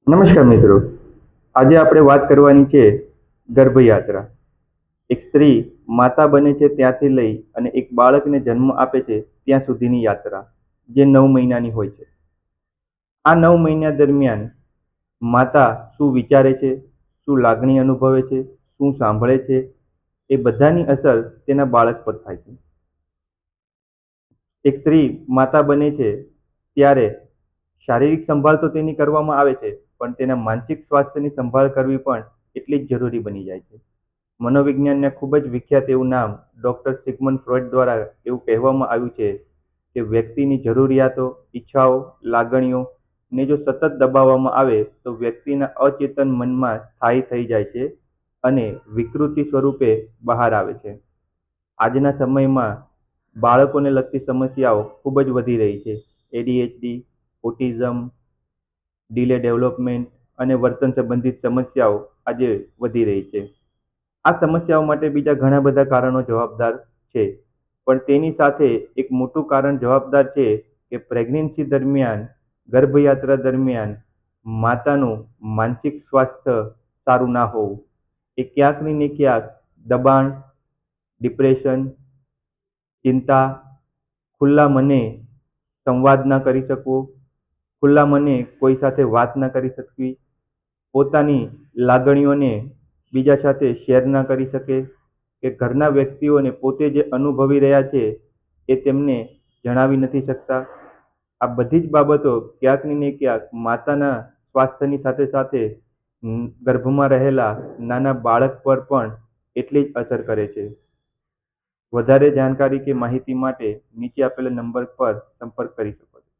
નમસ્કાર મિત્રો, આજે આપણે વાત કરવાની છે ગર્ભયાત્રા. એક સ્ત્રી માતા બને છે ત્યાંથી લઈ અને એક બાળકને જન્મ આપે છે ત્યાં સુધીની યાત્રા, જે 9 મહિનાની હોય છે. આ 9 મહિના દરમિયાન માતા શું વિચારે છે, શું લાગણી અનુભવે છે, શું સાંભળે છે, એ બધાની અસર તેના બાળક પર થાય છે. એક સ્ત્રી માતા બને છે ત્યારે શારીરિક સંભાળ તો તેની કરવામાં આવે છે, પણ તેના માનસિક સ્વાસ્થ્યની સંભાળ કરવી પણ એટલી જ જરૂરી બની જાય છે. મનોવિજ્ઞાનના ખૂબ જ વિખ્યાત એવું નામ ડૉક્ટર સિગમન્ડ ફ્રોઈડ દ્વારા એવું કહેવામાં આવ્યું છે કે વ્યક્તિની જરૂરિયાતો, ઈચ્છાઓ, લાગણીઓ ને જો સતત દબાવવામાં આવે તો વ્યક્તિના અચેતન મનમાં સ્થાયી થઈ જાય છે અને વિકૃતિ સ્વરૂપે બહાર આવે છે. આજના સમયમાં બાળકોને લગતી સમસ્યાઓ ખૂબ જ વધી રહી છે. ADHD, ઓટિઝમ, ડીલે ડેવલપમેન્ટ અને વર્તન સંબંધિત સમસ્યાઓ આજે વધી રહી છે. આ સમસ્યાઓ માટે બીજા ઘણા બધા કારણો જવાબદાર છે, પણ તેની સાથે એક મોટું કારણ જવાબદાર છે કે પ્રેગ્નન્સી દરમિયાન, ગર્ભયાત્રા દરમિયાન માતાનું માનસિક સ્વાસ્થ્ય સારું ના હોવું. એ ક્યાંક ને ક્યાંક દબાણ, ડિપ્રેશન, ચિંતા, ખુલ્લા મને સંવાદ ના કરી શકવો, ખુલ્લા મને કોઈ સાથે વાત ના કરી શકવી, પોતાની લાગણીઓને બીજા સાથે શેર ના કરી શકે, કે ઘરના વ્યક્તિઓને પોતે જે અનુભવી રહ્યા છે એ તેમને જણાવી નથી શકતા. આ બધી જ બાબતો ક્યાંક ને ક્યાંક માતાના સ્વાસ્થ્યની સાથે સાથે ગર્ભમાં રહેલા નાના બાળક પર પણ એટલી જ અસર કરે છે. વધારે જાણકારી કે માહિતી માટે નીચે આપેલા નંબર પર સંપર્ક કરી શકો.